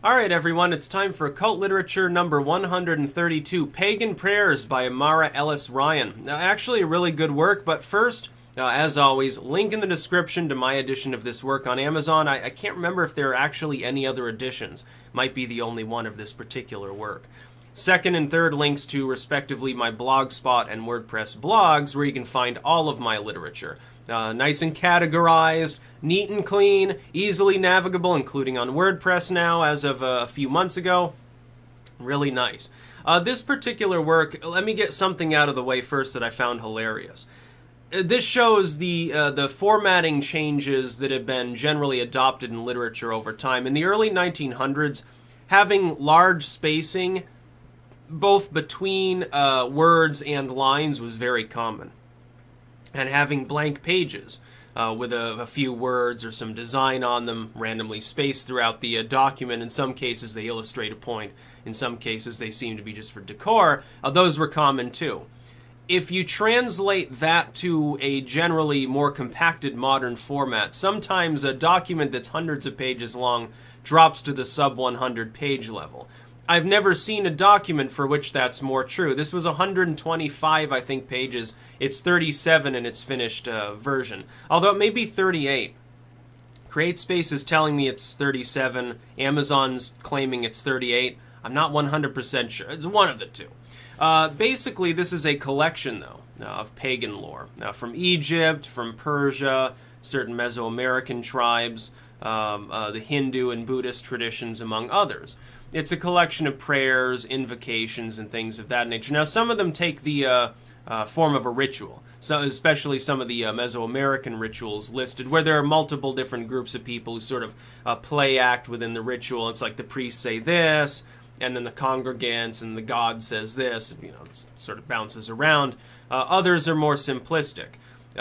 Alright everyone, it's time for Occult Literature number 132, Pagan Prayers by Amara Ellis Ryan. Now, actually a really good work, but first, as always, link in the description to my edition of this work on Amazon. I can't remember if there are actually any other editions. Might be the only one of this particular work. Second and third links to, respectively, my Blogspot and WordPress blogs, where you can find all of my literature. Nice and categorized, neat and clean, easily navigable, including on WordPress now as of a few months ago. Really nice. This particular work, let me get something out of the way first that I found hilarious. This shows the formatting changes that have been generally adopted in literature over time. In the early 1900s, having large spacing both between words and lines was very common. And having blank pages with a few words or some design on them randomly spaced throughout the document. In some cases they illustrate a point, in some cases they seem to be just for decor. Those were common too. If you translate that to a generally more compacted modern format, sometimes a document that's hundreds of pages long drops to the sub 100 page level. I've never seen a document for which that's more true. This was 125, I think, pages. It's 37 in its finished version, although it may be 38. CreateSpace is telling me it's 37. Amazon's claiming it's 38. I'm not 100% sure. It's one of the two. Basically, this is a collection, though, of pagan lore. From Egypt, from Persia, certain Mesoamerican tribes, the Hindu and Buddhist traditions, among others. It's a collection of prayers, invocations, and things of that nature. Now, some of them take the form of a ritual, so especially some of the Mesoamerican rituals listed, where there are multiple different groups of people who sort of play act within the ritual. It's like the priests say this, and then the congregants and the god says this, and, it sort of bounces around. Others are more simplistic.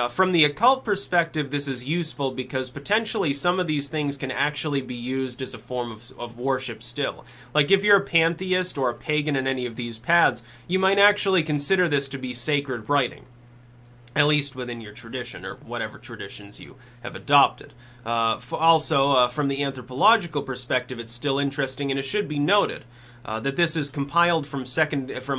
From the occult perspective, this is useful because potentially some of these things can actually be used as a form of worship still. Like if you're a pantheist or a pagan in any of these paths, you might actually consider this to be sacred writing, at least within your tradition or whatever traditions you have adopted. Also, from the anthropological perspective, it's still interesting, and it should be noted that this is compiled from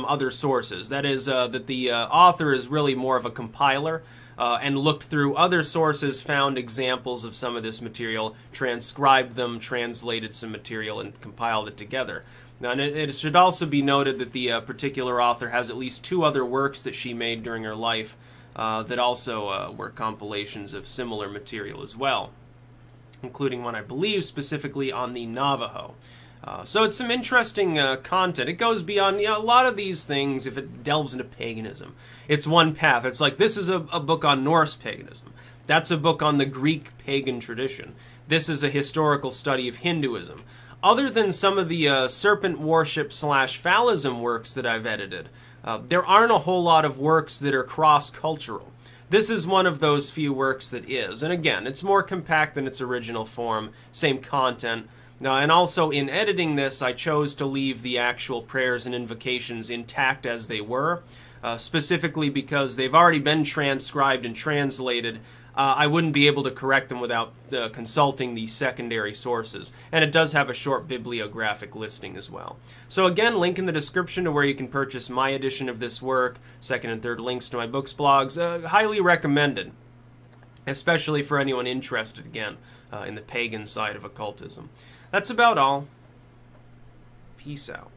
other sources. That is, that the author is really more of a compiler, and looked through other sources, found examples of some of this material, transcribed them, translated some material, and compiled it together. Now, and it should also be noted that the particular author has at least 2 other works that she made during her life that also were compilations of similar material as well, including one, I believe, specifically on the Navajo. So it's some interesting content. It goes beyond a lot of these things. If it delves into paganism, it's one path. It's like, this is a book on Norse paganism. That's a book on the Greek pagan tradition. This is a historical study of Hinduism. Other than some of the serpent worship / phallism works that I've edited, there aren't a whole lot of works that are cross-cultural. This is one of those few works that is. And again, it's more compact than its original form, same content. And also, in editing this, I chose to leave the actual prayers and invocations intact as they were, specifically because they've already been transcribed and translated. I wouldn't be able to correct them without consulting the secondary sources. And it does have a short bibliographic listing as well. So again, link in the description to where you can purchase my edition of this work, second and third links to my books, blogs. Highly recommended, especially for anyone interested, again, in the pagan side of occultism. That's about all. Peace out.